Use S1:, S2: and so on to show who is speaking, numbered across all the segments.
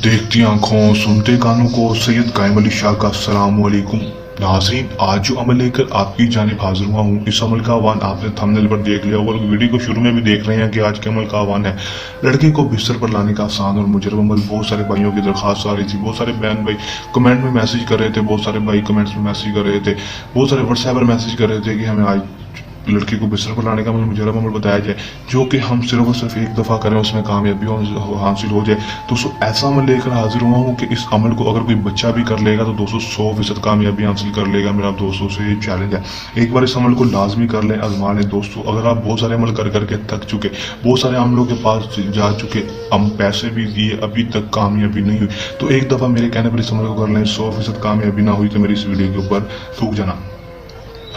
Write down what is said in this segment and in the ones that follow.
S1: देखती आंखों सुनते कानों को सैयद कायम अली शाह का अस्सलाम वालेकुम। नाज़रीन, आज जो अमल लेकर आपकी जानिब हाजिर हुआ हूँ, इस अमल का आह्वान आपने थंबनेल पर देख लिया और वीडियो को शुरू में भी देख रहे हैं कि आज के अमल का आह्वान है लड़के को बिस्तर पर लाने का आसान और मुजरब अमल। बहुत सारे भाइयों की दरख्वास्त आ रही थी, बहुत सारे बहन भाई कमेंट में मैसेज कर रहे थे, बहुत सारे भाई कमेंट्स में मैसेज कर रहे थे, बहुत सारे व्हाट्सएप पर मैसेज कर रहे थे कि हमें आज लड़की को बिस्तर पर लाने का मुजरब अमल बताया जाए, जो कि हम सिर्फ और सिर्फ एक दफ़ा करें, उसमें कामयाबी हासिल हो जाए। दोस्तों, ऐसा अमल लेकर हाजिर हुआ हूँ कि इस अमल को अगर कोई बच्चा भी कर लेगा तो दोस्तों 100% कामयाबी हासिल कर लेगा। मेरा दोस्तों से ये चैलेंज है, एक बार इस अमल को लाजमी कर लें, आजमा लें। दोस्तों, अगर आप बहुत सारे अमल कर करके थक चुके, बहुत सारे अमलों के पास जा चुके, हम पैसे भी दिए, अभी तक कामयाबी नहीं हुई, तो एक दफ़ा मेरे कहने पर इस अमल को कर लें। 100% कामयाबी ना हुई तो मेरी इस वीडियो के ऊपर थूक जाना।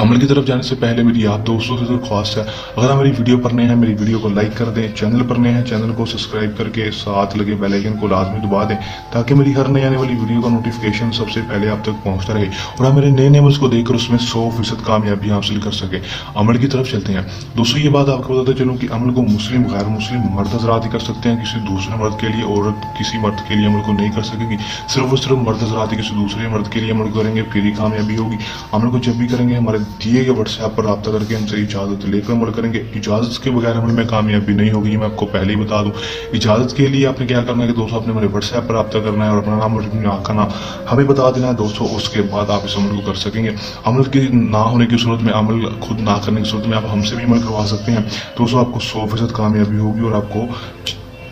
S1: अमल की तरफ जाने से पहले मेरी आप दोस्तों से दरख्वास्त है, अगर आप मेरी वीडियो पर नए हैं, मेरी वीडियो को लाइक कर दें, चैनल पर नए हैं चैनल को सब्सक्राइब करके साथ लगे बेल आइकन को लाजमी दबा दें, ताकि मेरी हर नई आने वाली वीडियो का नोटिफिकेशन सबसे पहले आप तक पहुंचता रहे और आप मेरे नए अमल्स को देखकर उसमें 100% कामयाबी हासिल कर सके। अमल की तरफ चलते हैं। दोस्तों, ये बात आपको बताते चलूँ कि अमल को मुस्लिम गैर मुस्लिम मर्द हजरात ही कर सकते हैं, किसी दूसरे मर्द के लिए औरत किसी मर्द के लिए अमल को नहीं कर सकेगी। सिर्फ और सिर्फ मर्द हजरात ही किसी दूसरे मर्द के लिए अमल करेंगे, फिर ही कामयाबी होगी। अमल को जब भी करेंगे हमारे दिए गए व्हाट्सएप पर रब्ता करके हमसे इजाजत लेकर अमल करेंगे। इजाजत के बगैर अमल में कामयाबी नहीं होगी, मैं आपको पहले ही बता दूं। इजाजत के लिए आपने क्या करना है कि दोस्तों, आपने मेरे व्हाट्सएप पर रब्ता करना है और अपना नाम और अपनी आँख का नाम हमें बता देना है दोस्तों। उसके बाद आप इस अमल को कर सकेंगे। अमल की ना होने की सूरत में, अमल खुद ना करने की सूरत में आप हमसे भी अमल करवा सकते हैं। दोस्तों, आपको 100% कामयाबी होगी और आपको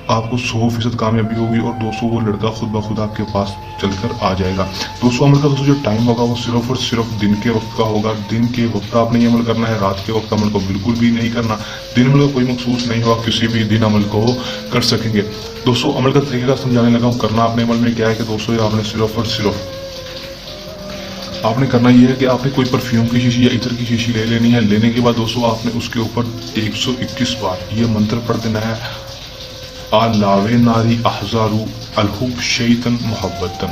S1: 100% कामयाबी होगी और दोस्तों वो लड़का खुद ब खुद आपके पास चलकर आ जाएगा। दोस्तों, अमल का दोस्तों जो टाइम होगा वो सिर्फ और सिर्फ दिन के वक्त का होगा। दिन के वक्त आपने ये अमल करना है, रात के वक्त अमल को बिल्कुल भी नहीं करना। दिन अमल का कोई मखसूस नहीं होगा, किसी भी दिन अमल को कर सकेंगे। दोस्तों, अमल का तरीका समझाने लगा हूँ। करना आपने अमल में क्या है कि दोस्तों, आपने सिर्फ और सिर्फ आपने करना यह है कि आपने कोई परफ्यूम की शीशी या इत्र की शीशी ले लेनी है। लेने के बाद दोस्तों, आपने उसके ऊपर 121 बार ये मंत्र पढ़ देना है, आलावे नारी अहजारू अलहुब शैतन मोहब्बतन।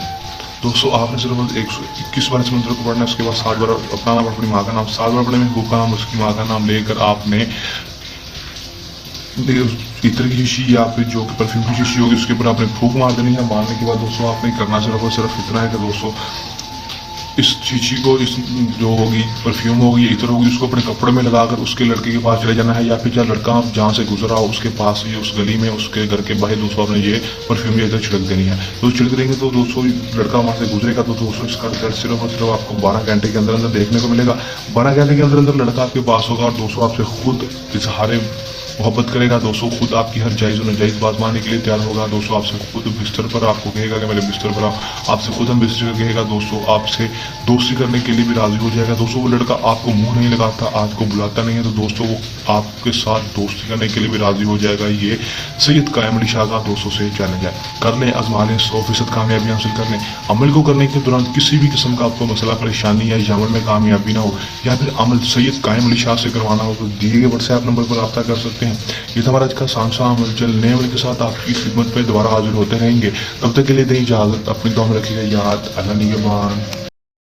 S1: दोस्तों, आपने सिर्फ 121 बार इस मंत्र को पढ़ना है। उसके बाद 7 बार अपना नाम, अपनी माँ का नाम, 7 बार पढ़ने में महबूब का नाम, उसकी माँ का नाम लेकर आपने इत्र की शीशी या फिर जो परफ्यूम की शीशी होगी उसके ऊपर आपने फूंक मार देनी है। मारने के बाद दोस्तों, आपने करना सिर्फ और सिर्फ इतना है कि दोस्तों, इस शीशी को, इस जो होगी परफ्यूम होगी, इत्र होगी, उसको अपने कपड़े में लगाकर उसके लड़के के पास चले जाना है, या फिर जहाँ लड़का जहाँ से गुजर रहा हो उसके पास ही, उस गली में, उसके घर के बाहर दोस्तों आपने ये परफ्यूम या इत्र छिड़क देनी है। तो छिड़क देंगे तो दोस्तों लड़का वहाँ से गुजरेगा तो दोस्तों इसका रिजल्ट सिर्फ और सिर्फ आपको 12 घंटे के अंदर अंदर देखने को मिलेगा। 12 घंटे के अंदर अंदर लड़का आपके पास होगा और दोस्तों आपसे खुद इजहार मोहब्बत करेगा। दोस्तों, खुद आपकी हर जायज़ और नाजायज़ बात मानने के लिए तैयार होगा। दोस्तों, आपसे खुद बिस्तर पर आपको कहेगा कि मेरे बिस्तर पर आओ, आपसे खुद हम बिस्तर पर कहेगा। दोस्तों, आपसे दोस्ती करने के लिए भी राजी हो जाएगा। दोस्तों, वो लड़का आपको मुंह नहीं लगाता, आपको बुलाता नहीं है, तो दोस्तों वो आपके साथ दोस्ती करने के लिए भी राजी हो जाएगा। ये सैयद कायम अली शाह का दोस्तों से चैलेंज है। कर लें, आजमा लें, 100% कामयाबी हासिल कर लें। अमल को करने के दौरान किसी भी किस्म का आपको मसला परेशानी है या अमल में कामयाबी ना हो, या फिर अमल सैयद कायम अली शाह से करवाना हो, तो दिए गए व्हाट्सएप नंबर पर रब्ता कर सकते हैं। ये था हमारा आज का सांसा अमल। जल्द नए अमल के साथ आपकी खिदमत पे दोबारा हाजिर होते रहेंगे। तब तक के लिए दें इजाजत, अपनी दुआ में रखिएगा याद। अल्लाह निगहबान।